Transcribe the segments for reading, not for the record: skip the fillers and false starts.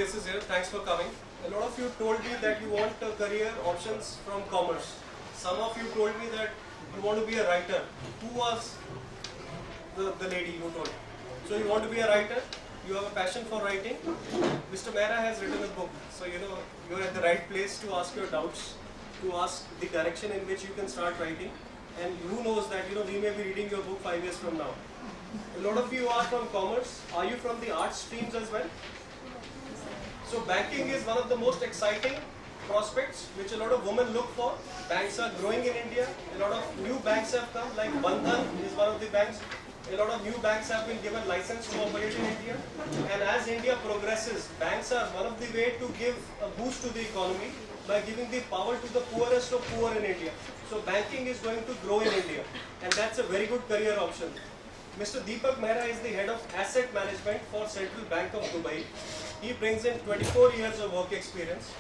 faces here. Thanks for coming. A lot of you told me that you want career options from commerce. Some of you told me that you want to be a writer. Who was the lady you told? So you want to be a writer? You have a passion for writing? Mr. Mehra has written a book. So you're at the right place to ask your doubts, to ask the direction in which you can start writing. And who knows that we may be reading your book 5 years from now. A lot of you are from commerce. Are you from the arts streams as well? So banking is one of the most exciting prospects which a lot of women look for. Banks are growing in India. A lot of new banks have come, like Bandhan is one of the banks. A lot of new banks have been given license to operate in India. And as India progresses, banks are one of the way to give a boost to the economy by giving the power to the poorest of poor in India. So banking is going to grow in India, and that's a very good career option. Mr. Deepak Mehra is the head of asset management for Central Bank of Dubai. He brings in 24 years of work experience.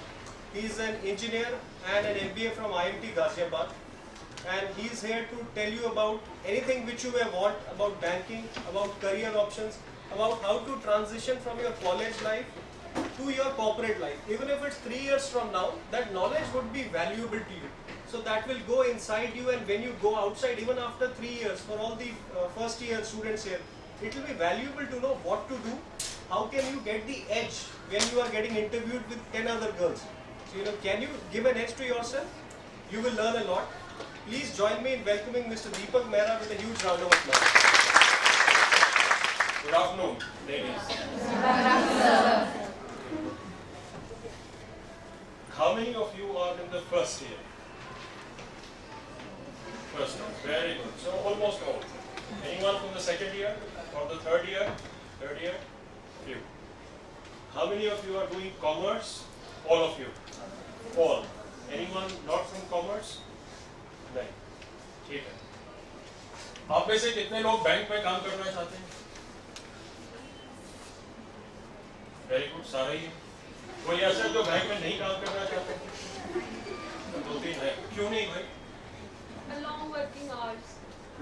He is an engineer and an MBA from IMT Ghaziabad. And he is here to tell you about anything which you may want about banking, about career options, about how to transition from your college life to your corporate life. Even if it's 3 years from now, that knowledge would be valuable to you. So that will go inside you, and when you go outside, even after 3 years, for all the first year students here, it will be valuable to know what to do. How can you get the edge when you are getting interviewed with 10 other girls? So can you give an edge to yourself? You will learn a lot. Please join me in welcoming Mr. Deepak Mehra with a huge round of applause. Good afternoon, ladies. Good afternoon. How many of you are in the first year? First year, very good. So almost all. Anyone from the second year or the third year? Third year? Few. How many of you are doing commerce? All of you. All. Anyone not from commerce? नहीं. ठीक है. आप में से कितने लोग bank में काम करना चाहते हैं? Very good. सारे ही. कोई ऐसा जो बैंक में नहीं काम करना चाहते? दो तीन है. क्यों नहीं भाई? Long working hours.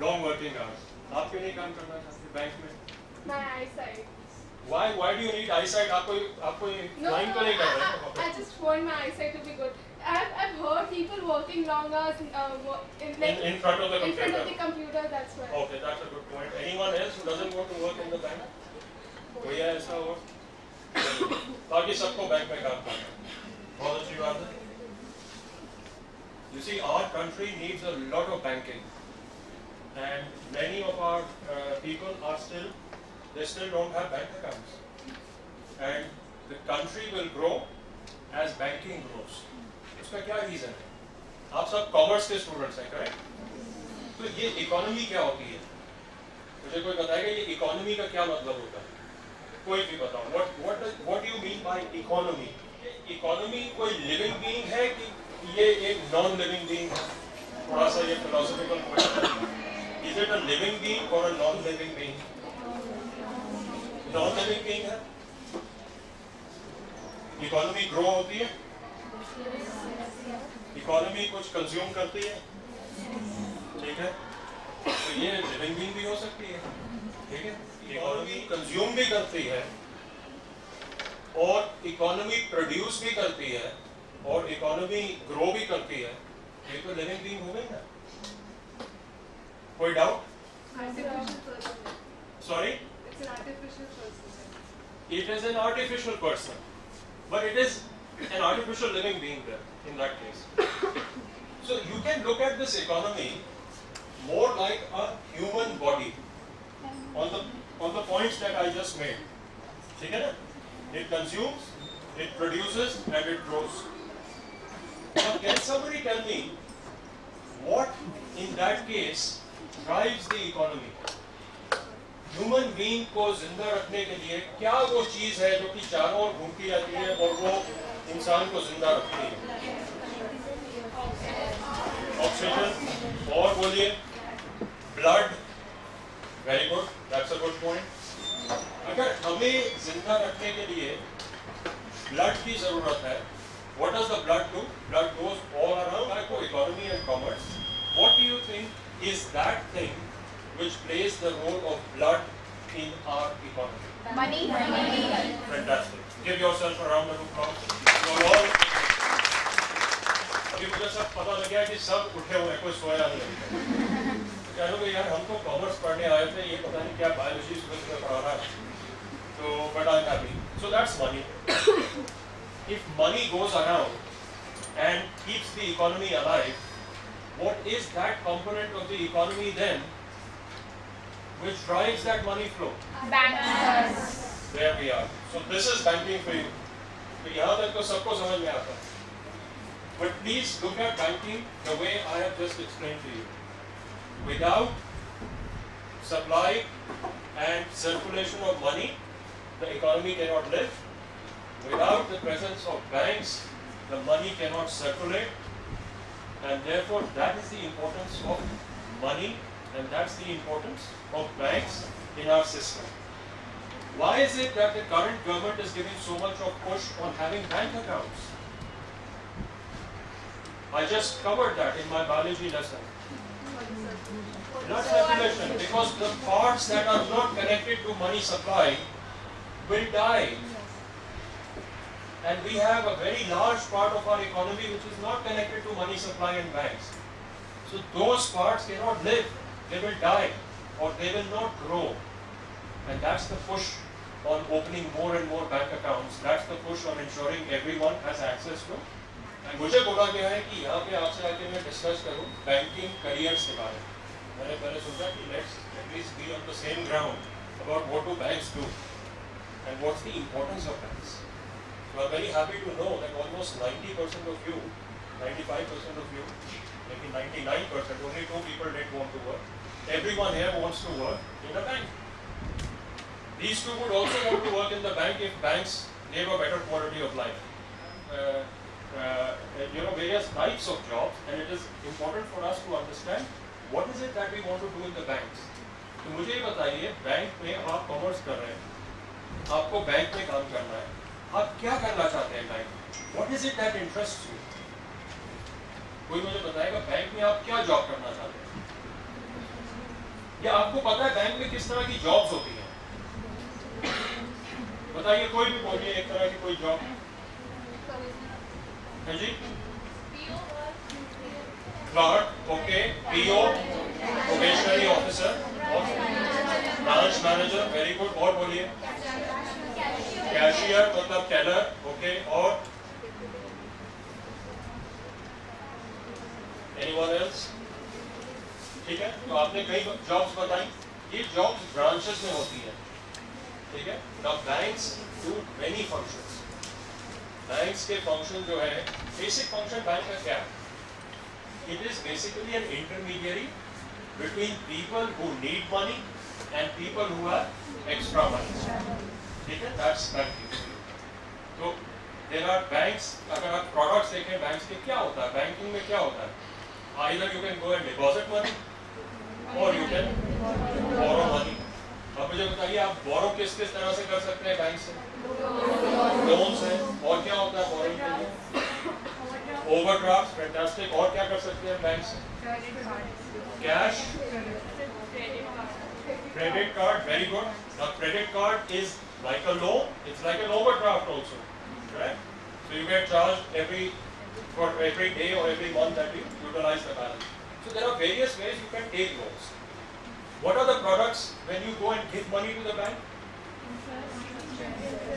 Long working hours. आप क्यों नहीं काम करना चाहते बैंक में? My eyesight. Why do you need eyesight? आपको line तो नहीं कर रहे हैं? I just want my eyesight to be good. I've heard people working long hours in front of the computer. In front of the computer, that's why. Okay, that's a good point. Anyone else who doesn't want to work in the bank? कोई है ऐसा हो? बाकी सबको bank में काम करना है. बहुत अच्छी बात है. You see, our country needs a lot of banking, and many of our people are still don't have bank accounts, and the country will grow as banking grows. उसका क्या रीजन है? आप सब कॉमर्स के स्टूडेंट्स हैं, correct? तो ये economy क्या होती है? मुझे कोई बताएगा ये इकोनॉमी का क्या मतलब होता है? कोई भी बताओ. What do you mean by economy? Economy कोई लिविंग बीइंग है कि ये एक नॉन लिविंग बीइंग है? थोड़ा सा ये फिलोसॉफिकल क्वेश्चन है. Is it a living being or a non-living being? Non-living being है. इकोनॉमी ग्रो होती है. इकोनॉमी कुछ कंज्यूम करती है. ठीक है. तो ये लिविंग बीइंग भी हो सकती है. ठीक है. इकोनॉमी कंज्यूम भी करती है और इकोनॉमी प्रोड्यूस भी करती है और इकोनॉमी ग्रो भी करती है. ये तो लिविंग बीइंग हो गई ना. कोई doubt? Sorry? It's an artificial person. It is an artificial person, but it is an artificial living being there in that case. So you can look at this economy more like a human body on the points that I just made. ठीक है ना? It consumes, it produces, and it grows. Now, can somebody tell me what in that case drives the economy? Human being को जिंदा रखने के लिए क्या वो चीज है जो कि चारों ओर घूमती रहती है और वो इंसान को जिंदा रखती है? ऑक्सीजन. और बोलिए. Blood. Very good. That's a good point. अगर हमें जिंदा रखने के लिए ब्लड की जरूरत है, what does the blood do? Blood goes all around like economy and commerce. What do you think is that thing which plays the role of blood in our economy? Money. Fantastic. Give yourself a round of applause. You all. अभी मुझे सब पता लग गया कि सब उठे हुए कोई सोया नहीं। कह लो यार हम तो कॉमर्स पढ़ने आए थे, ये पता नहीं क्या बायोलॉजी सुबह पढ़ा रहा है। तो but I'm happy. So that's money. If money goes around and keeps the economy alive, what is that component of the economy then which drives that money flow? Bankers. There we are. So this is banking for you. तो यहाँ तक तो सबको समझ में आता है. But please look at banking the way I have just explained to you. Without supply and circulation of money, the economy cannot live. Without the presence of banks, the money cannot circulate. And therefore, that is the importance of money, and that's the importance of banks in our system. Why is it that the current government is giving so much of push on having bank accounts? I just covered that in my biology lesson. Blood circulation, because the parts that are not connected to money supply will die. And we have a very large part of our economy which is not connected to money supply and banks. So those parts cannot live, they will die, or they will not grow. And that's the push on opening more and more bank accounts. That's the push on ensuring everyone has access to. And मुझे बोला गया है कि यहाँ पे आपसे आके मैं डिस्कस करूँ बैंकिंग करियर्स के बारे में. मैंने पहले सोचा कि let's at least be on the same ground about what do banks do and what's the importance of banks. So I'm very happy to know that almost 90% of you, 95% of you, maybe 99%, only 2 people didn't want to work. Everyone here wants to work in a bank. These two would also want to work in the bank if banks gave a better quality of life. Various types of jobs, and it is important for us to understand what is it that we want to do in the banks. तो मुझे ये बताइए, bank में आप commerce कर रहे हैं, आपको बैंक में काम करना है, आप क्या करना चाहते हैं बैंक में? What is it that interests you? कोई मुझे बताएगा बैंक में आप क्या जॉब करना चाहते हैं? या आपको पता है बैंक में किस तरह की जॉब्स होती हैं? बताइए, कोई भी बोलिए एक तरह की कोई जॉब है जी? Clerk, okay, PO, probationary officer, और ब्रांच मैनेजर, वेरी गुड. और बोलिए कैशियर मतलब टेलर, ओके. और एनीवन एल्स? ठीक है, तो आपने कई जॉब्स बताई. ये जॉब्स ब्रांचेस में होती है, ठीक है. Now banks do many functions. Banks के फंक्शन जो है, बेसिक फंक्शन बैंक का क्या है? It is basically an intermediary between people who need money and people who have extra money. ठीक है, that's banking. तो there are banks. अगर आप products देखें बैंक्स के, क्या होता है बैंकिंग में? क्या होता है? Either you can go and deposit money or you can borrow money. अब मुझे बताइए, आप borrow किस किस तरह से कर सकते हैं बैंक से? लोन्स है. और क्या होता है borrowing के लिए? Overdraft, fantastic. और क्या कर सकते हैं बैंक से? Cash, credit card, very good. Now credit card is like a loan, it's like an overdraft also, right? So you get charged for every day or every month that you utilize the balance. So there are various ways you can take loans. What are the products when you go and give money to the bank?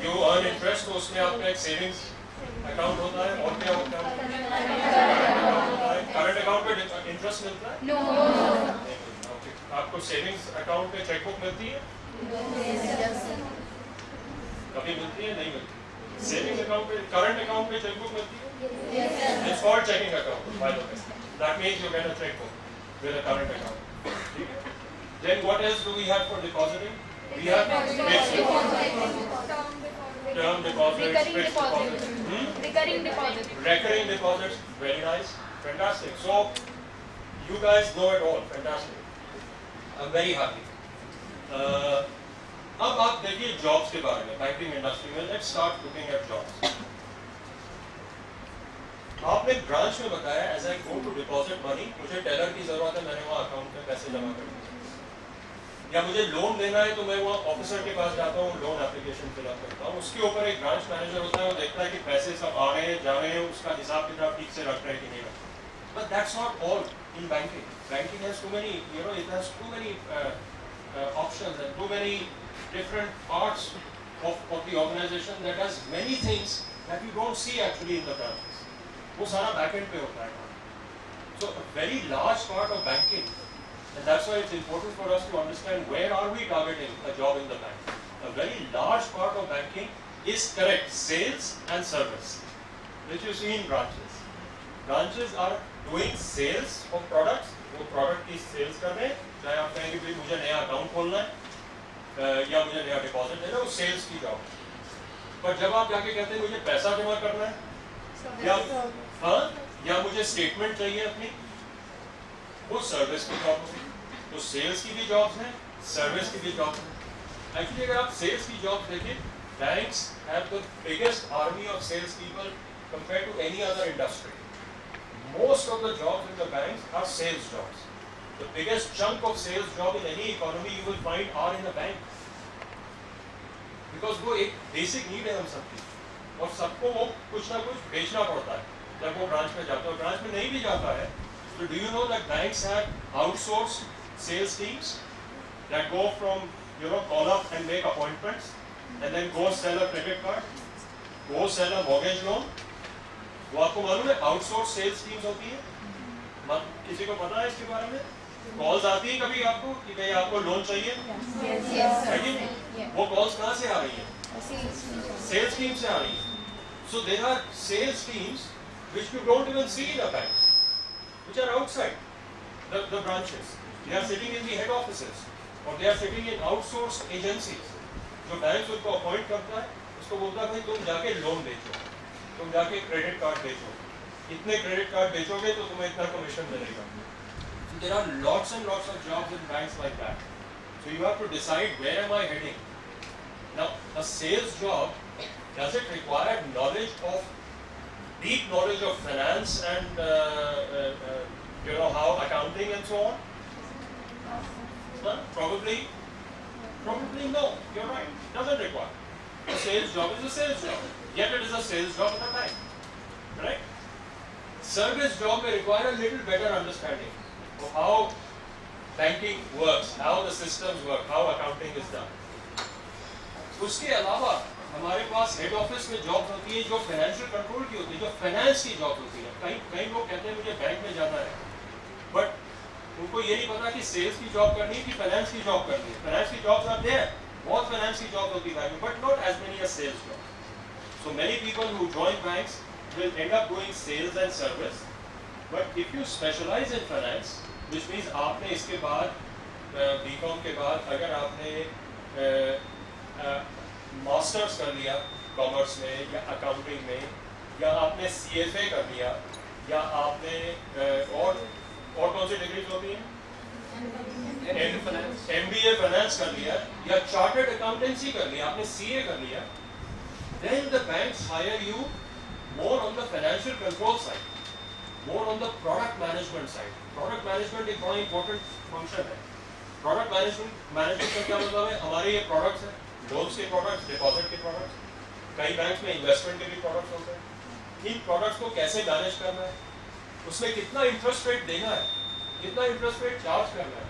You earn interest, तो उसमें आपका एक savings account होता है. और क्या होता है? करंट अकाउंट पे इंटरेस्ट मिलता है? नो. आपको सेविंग्स अकाउंट पे चेकबुक मिलती है? कभी मिलती है? नहीं मिलती. सेविंग्स अकाउंट पे, करंट अकाउंट पे चेकबुक मिलती है? It's called checking account, by the way. That means you get a chequebook with a current account. ठीक है. Then what else do we have for depositing? We have term deposits, fixed deposits. Recurring deposits, very nice, fantastic. So you guys know it all, fantastic. I'm very happy. अब आप देखिए jobs के बारे में, banking industry में. Let's start looking at jobs. आपने branch में बताया, as I go to deposit money, मुझे टेलर की जरूरत है, मैंने वहाँ अकाउंट में पैसे जमा कर दिए. या मुझे लोन लेना है तो मैं वो ऑफिसर के पास जाता हूँ, लोन एप्लीकेशन फिलअप करता हूँ, उसके ऊपर एक ब्रांच मैनेजर होता है, वो देखता है कि पैसे सब आ रहे हैं जा रहे हैं, उसका हिसाब किताब ठीक से रख रहे हैं कि नहीं रख रहे। But that's not all in banking. Banking has too many, it has too many options and too many different parts of the organization that has many things that you don't see actually in the branches. वो सारा back end पे होता है. So a very large part of banking, and that's why it's important for us to understand where are we targeting a job in the bank. A very large part of banking is correct sales and service, which you see in branches. Branches are doing sales of products. वो product की sales कर रहे हैं, चाहे आप कहें कि भाई मुझे नया अकाउंट खोलना है या मुझे नया डिपॉजिट लेना है, वो सेल्स की जॉब. पर जब आप जाके कहते हैं मुझे पैसा जमा करना है या मुझे स्टेटमेंट चाहिए अपनी, वो सर्विस की जॉब होगी. तो सेल्स की भी जॉब्स हैं, सर्विस की भी जॉब्स हैं. एक्चुअली अगर आप सेल्स की जॉब देखें, banks have the biggest army of sales people compare to any other industry. Most of the jobs in the banks are sales jobs. The biggest chunk of sales job in any economy you will find are in a bank. Because वो एक basic need है हम सबकी, और सबको वो कुछ ना कुछ बेचना पड़ता है जब वो ब्रांच में जाता है. ब्रांच में नहीं भी जाता है, so do you know that banks have outsourced sales teams that go from call up and make appointments and then go sell a credit card, go sell a mortgage loan. वो आपको मालूम है outsource sales teams होती है. किसी को पता है इसके बारे में? कॉल्स आती है कभी आपको कि भाई आपको लोन चाहिए? वो कॉल्स कहाँ से आ रही हैं? सेल्स टीम से आ रही है. So there are sales teams which you don't even see in a bank, which are outside the branches. They are sitting in the head offices or they are sitting in outsourced agencies. जो bank उनको appoint करता है, उसको बोलता है भाई तुम जाके लोन बेचो, तुम जाके क्रेडिट कार्ड बेचो, इतने क्रेडिट कार्ड बेचोगे तो तुम्हें इतना कमीशन मिलेगा. So there are lots and lots of jobs in banks like that. So you have to decide where am I heading. Now a sales job, does it require deep knowledge of finance and how accounting and so on? Probably no. You're right. Doesn't require. A sales job is a sales job. Yet it is a sales job in a bank, right? Service job may require a little better understanding of how banking works, how the systems work, how accounting is done. उसके अलावा हमारे पास head office में jobs होती है जो financial control की होती है, जो फाइनेंस की जॉब होती है. कई लोग कहते हैं मुझे बैंक में जाना है, बट उनको ये नहीं पता कि सेल्स की जॉब करनी है कि फाइनेंस की जॉब करनी है. फाइनेंस की जॉब्स आते हैं, बहुत फाइनेंस की जॉब होती है बैंक में, but not as many as sales job. So many people who join banks will end up doing sales and service. But if you specialize in finance, which means आपने इसके बाद B.Com के बाद अगर आपने मास्टर्स कर लिया कॉमर्स में या अकाउंटिंग में, या आपने CFA कर लिया, या आपने और कौन सी डिग्रीज होती हैं? MBA फाइनेंस कर लिया, या चार्टर्ड अकाउंटेंसी कर लिया, आपने CA कर लिया, then the banks hire you more on the financial control side, more on the product management side. Product management एक बहुत important function है. Product management का क्या मतलब है? हमारे ये products हैं, loans के products, deposit के products, कई banks में investment के भी products होते हैं. इन products को कैसे manage करना है? उसमें कितना interest rate देना है? कितना interest rate charge करना है?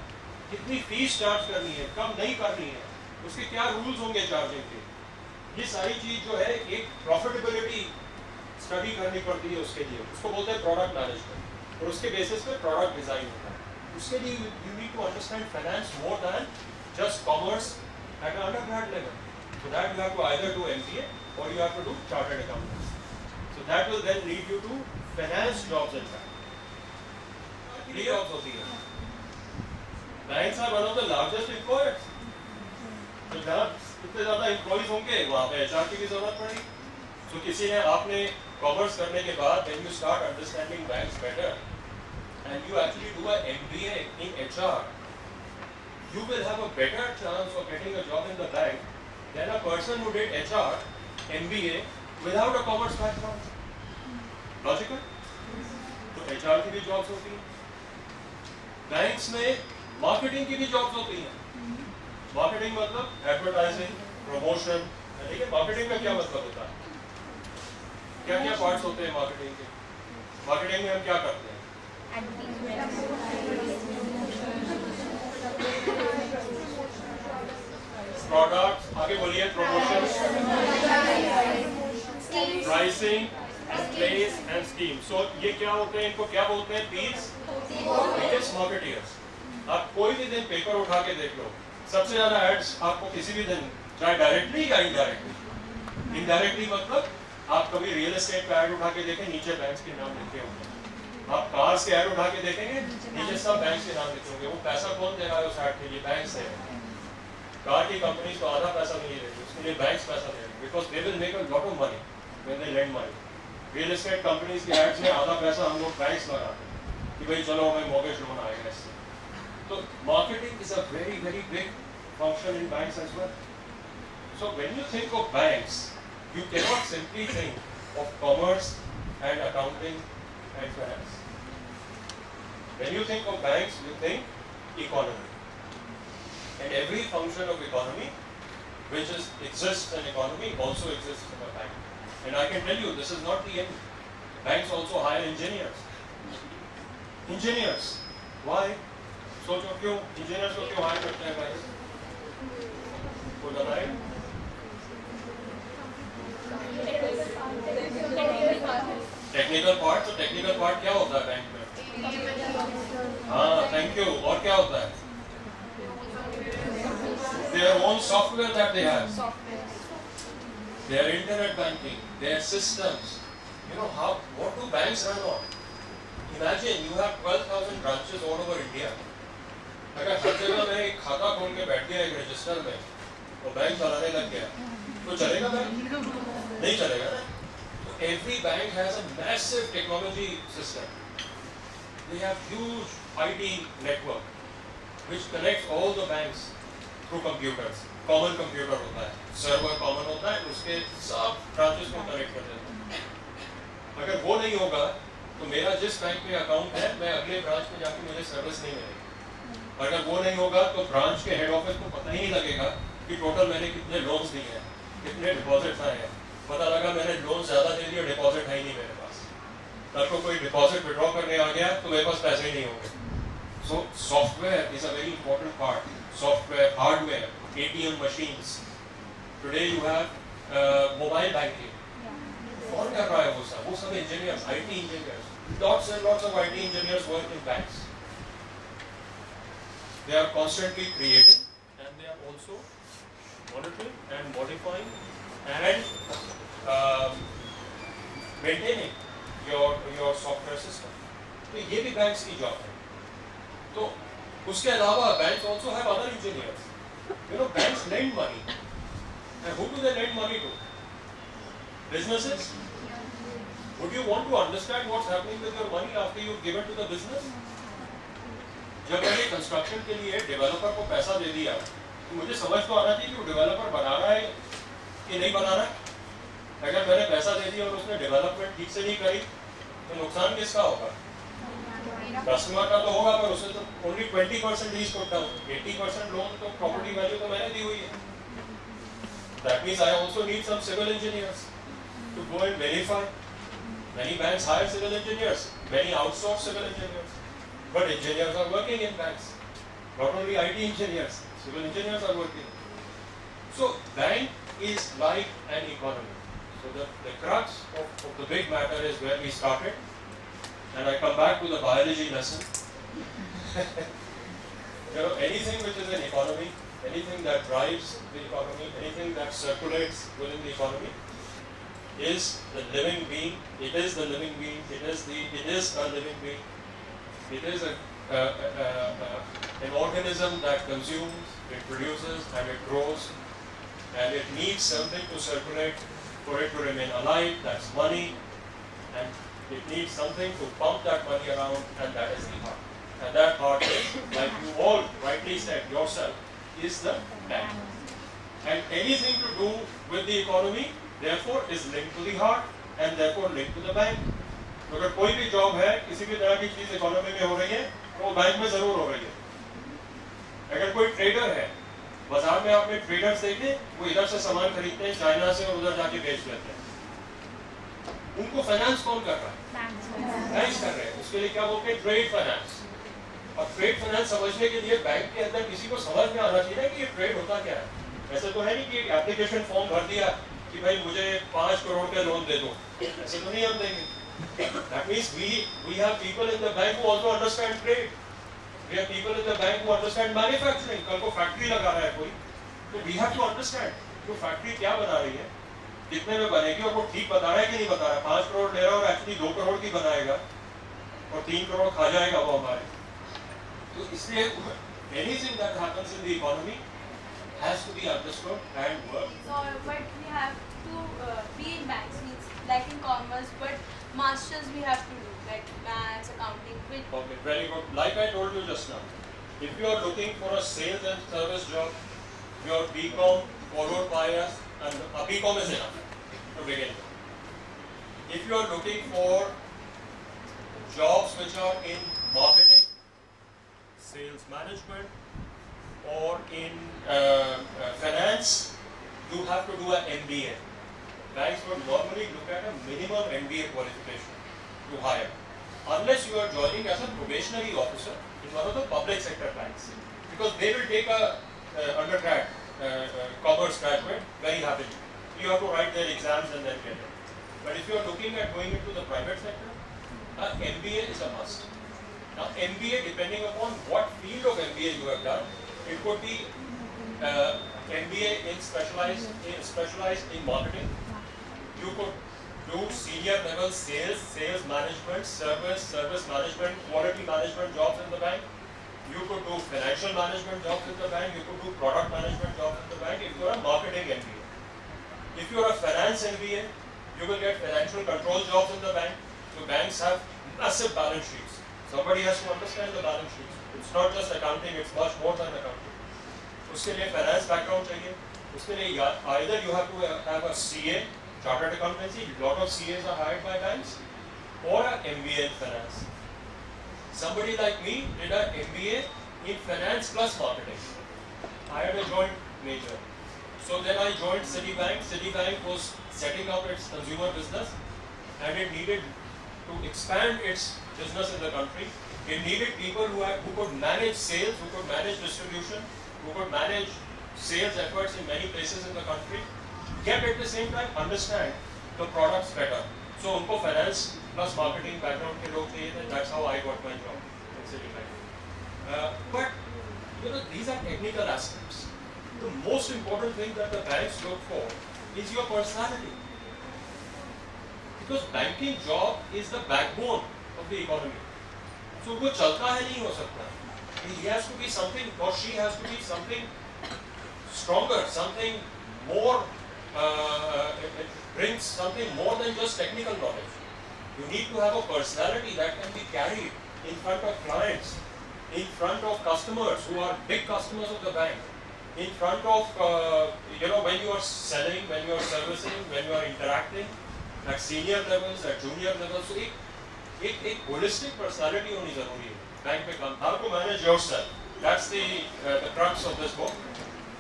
कितनी fees charge करनी है? कब नहीं करनी है? उसके क्या rules होंगे charging के? ये सारी चीज जो है एक प्रॉफिटेबिलिटी स्टडी करनी पड़ती है उसके लिए, उसको बोलते हैं प्रोडक्ट मैनेजमेंट, और उसके बेसिस पे प्रोडक्ट डिजाइन होता है. उसके लिए you need to understand finance more than just commerce at undergrad level. So that you have to either do MBA or you have to do chartered accountancy. So that will then lead you to finance jobs in bank. Three jobs होती है. Banks are one of the largest employers. तो जहाँ इतने ज़्यादा employees होंगे वहाँ पे HR की भी जरूरत पड़ेगी. तो किसी ने आपने कॉमर्स करने के बाद when you start understanding banks better and you actually do a MBA in HR, you will have a better chance of getting a job in the bank than a person who did HR MBA without a commerce background. Logical? तो HR की भी jobs होती हैं. Banks में marketing की भी jobs होती हैं. मार्केटिंग मतलब एडवर्टाइजिंग, प्रमोशन। लेकिन मार्केटिंग में क्या मतलब होता है? क्या क्या पार्ट्स होते हैं मार्केटिंग के? मार्केटिंग में हम क्या करते हैं? प्रोडक्ट, आगे बोलिए, promotion, pricing, place and scheme. So ये क्या होते हैं? इनको क्या बोलते हैं? Biggest marketers. आप कोई भी दिन पेपर उठा के देख लो, सबसे ज्यादा एड्स आपको किसी भी दिन, चाहे डायरेक्टली या इनडायरेक्टली। इनडायरेक्टली मतलब आप कभी रियल एस्टेट का एड उठा के देखें, नीचे बैंक्स के नाम लिखे होंगे। आप कार्स के एड उठा के देखेंगे, नीचे सब बैंक्स के नाम लिखे होंगे। वो पैसा कौन दे रहा है उस एड के लिए? बैंक्स है। कार की कंपनी तो आधा पैसा नहीं देती, उसके लिए बैंक्स पैसा दे रहे हैं, because they will make a lot of money when they lend money. Real estate companies के एड्स में आधा पैसा हम लोग बैंक्स लगाते हैं कि भाई चलो हमें मॉर्गेज लोन आएगा इससे। तो marketing is a very very big function in banks as well. So when you think of banks, you cannot simply think of commerce and accounting and finance. When you think of banks, you think economy. And every function of economy which exists in economy also exists in a bank. And I can tell you, this is not the end. Banks also hire engineers. Engineers. Why? सोचो क्यों engineers को क्यों hire करते हैं banks? कोई बताए? Technical part. तो technical part क्या होता है बैंक में? हाँ, थैंक यू। और क्या होता है? Their own software that they have, their internet banking, their systems. You know how? What do banks run on? Imagine you have 12,000 branches all over India. अगर हर जगह में एक खाता खोल के बैठ गया एक रजिस्टर में, तो बैंक चलाने लग गया, तो चलेगा बैंक? नहीं चलेगा ना। Every bank has a massive technology system. They have huge IT network which connects all the banks through computers. Common computer होता है, server common होता है, उसके सब branches को connect कर देते हैं। अगर वो नहीं होगा तो मेरा जिस बैंक में अकाउंट है, मैं अगले ब्रांच में जाके मुझे सर्विस नहीं मिलेगी। अगर वो नहीं होगा तो ब्रांच के हेड ऑफिस को पता ही नहीं लगेगा कि टोटल मैंने कितने लोन्स दिए हैं, कितने डिपॉजिट्स आए हैं। पता लगा मैंने लोन ज्यादा दे दिया, डिपॉजिट है ही नहीं मेरे पास। कल को कोई डिपॉजिट विड्रॉ करने आ गया तो मेरे पास पैसे ही नहीं होंगे। So software is a very important part. Software, hardware, ATM machines. Today you have mobile banking. कौन कर रहा है वो सब? वो सब engineers, IT engineers. Lots and lots of IT engineers work in banks. They are constantly creating and they are also monitoring and modifying and maintaining your software system. तो ये भी बैंक्स की जॉब है। तो उसके अलावा banks also have other engineers. You know, banks lend money. And who do they lend money to? Businesses. Would you want to understand what's happening with your money after you've given to the business? जब मैंने construction के लिए developer को पैसा दे दिया, तो मुझे समझ तो आना चाहिए कि वो डेवलपर बना रहा है कि नहीं बना रहा है। अगर मैंने पैसा दे दिया और उसने डेवलपमेंट ठीक से नहीं करी, तो नुकसान किसका होगा? कस्टमर का तो होगा, पर उसने तो ओनली 20% लीज करता हूँ, 80% लोन तो प्रॉपर्टी वैल्यू तो मैंने दी हुई है। That means I also need some civil engineers to go and verify. Many banks hire civil engineers, many outsource civil engineers, but engineers are working in banks. Not only IT engineers, civil engineers are working. So bank is like an economy. So the crux of the big matter is where we started, and I come back to the biology lesson. You know, anything which is an economy, anything that drives the economy, anything that circulates within the economy, is the living being. It is the living being. It is a living being. It is an organism that consumes, it produces, and it grows, and it needs something to circulate for it to remain alive. That's money, and it needs something to pump that money around, and that is the heart. And that heart is, like you all rightly said yourself, is the bank. And anything to do with the economy, therefore, is linked to the heart, and therefore linked to the bank. तो अगर कोई भी job है, किसी भी तरह की चीज इकोनॉमी में हो रही है, तो वो बैंक में जरूर हो रही है। अगर कोई ट्रेडर है, बाजार में आपने ट्रेडर्स देखे, वो इधर से सामान खरीदते हैं चाइना से और उधर जाके बेच लेते हैं। उनको फाइनेंस कौन कर रहा है? बैंक्स कर रहे हैं। उसके लिए क्या बोलते हैं? Trade finance. और ट्रेड फाइनेंस समझने के लिए बैंक के अंदर किसी को समझ में आना चाहिए कि ये ट्रेड होता क्या है। ऐसा तो है नहीं कि एप्लीकेशन फॉर्म भर दिया कि भाई मुझे 5 करोड़ का लोन दे दो, ऐसे तो नहीं हम देंगे। That means we have people in the bank who also understand trade. We have people in the bank who understand manufacturing. कल को फैक्ट्री लगा रहा है कोई, तो we have to understand वो फैक्ट्री क्या बना रही है, कितने में बनेगी और वो ठीक बता रहा है कि नहीं बता रहा है। 5 करोड़ ले रहा है और एक्चुअली 2 करोड़ की बनाएगा और 3 करोड़ खा जाएगा वो हमारे। तो इसलिए anything that happens in the economy has to be understood and worked. So, but we have to be in banks, means like in commerce, but masters we have to do, like maths, accounting, which Okay, very good. Like I told you just now, if you are looking for a sales and service job, your BCom followed by a BCom is enough to begin with. If you are looking for jobs which are in marketing, sales management, or in finance, you have to do an MBA. Banks would normally look at a minimum MBA qualification to hire, unless you are joining as a probationary officer in one of the public sector banks, because they will take a undergrad commerce graduate very happily. You have to write their exams and then get it. But if you are looking at going into the private sector, MBA is a must. Now MBA, depending upon what field of MBA you have done, it could be MBA in specialized in marketing. You could do senior level sales management, service management, quality management jobs in the bank. You could do financial management jobs in the bank. You could do product management jobs in the bank if you are a marketing MBA. If you are a finance MBA, you will get financial control jobs in the bank. So banks have massive balance sheets. Somebody has to understand the balance sheets. It's not just accounting, it's much more than accounting. उसके लिए finance background चाहिए. उसके लिए either you have to have a CA, chartered accountancy. Lot of CAs are hired by banks, or an MBA in finance. Somebody like me did an MBA in finance plus marketing. I had a joint major. So then I joined Citibank. Citibank was setting up its consumer business, and it needed to expand its business in the country. It needed people who could manage sales, who could manage distribution, who could manage sales efforts in many places in the country, yet at the same time understand the products better. So उनको finance plus marketing background के लोग चाहिए थे. That's how I got my job in Citibank. But you know, these are technical aspects. The most important thing that the banks look for is your personality. Because banking job is the backbone of the economy. So वो चलता है नहीं हो सकता. He has to be something, or she has to be something stronger, something more. It brings something more than just technical knowledge. You need to have a personality that can be carried in front of clients, in front of customers who are big customers of the bank, in front of when you are selling, when you are servicing, when you are interacting at senior levels, at junior levels. So एक holistic personality होनी जरूरी है bank में काम. How to manage yourself? That's the crux of this book.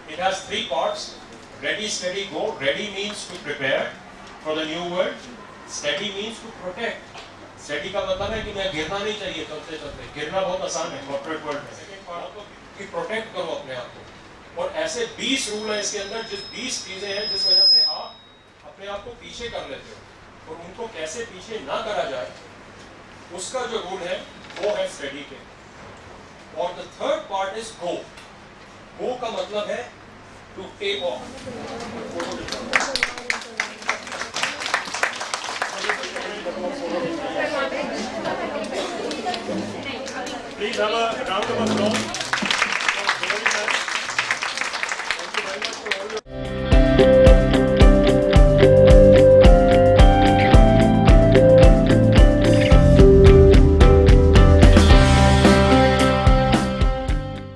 It has 3 parts. Ready, steady, go. Ready means to prepare for the new world. Steady means to protect. Steady का मतलब है कि मैं गिरना नहीं चाहिए चलते चलते. गिरना बहुत आसान है corporate world में. Second part कि protect करो अपने आप को. और ऐसे 20 रूल हैं इसके अंदर, जिस 20 चीजें हैं जिस वजह से आप अपने आप को पीछे कर लेते हो, और उनको कैसे पीछे ना करा जाए उसका जो रूल है वो है स्टडी के. और the third part is go. Go का मतलब है to take off. Please have a round of applause.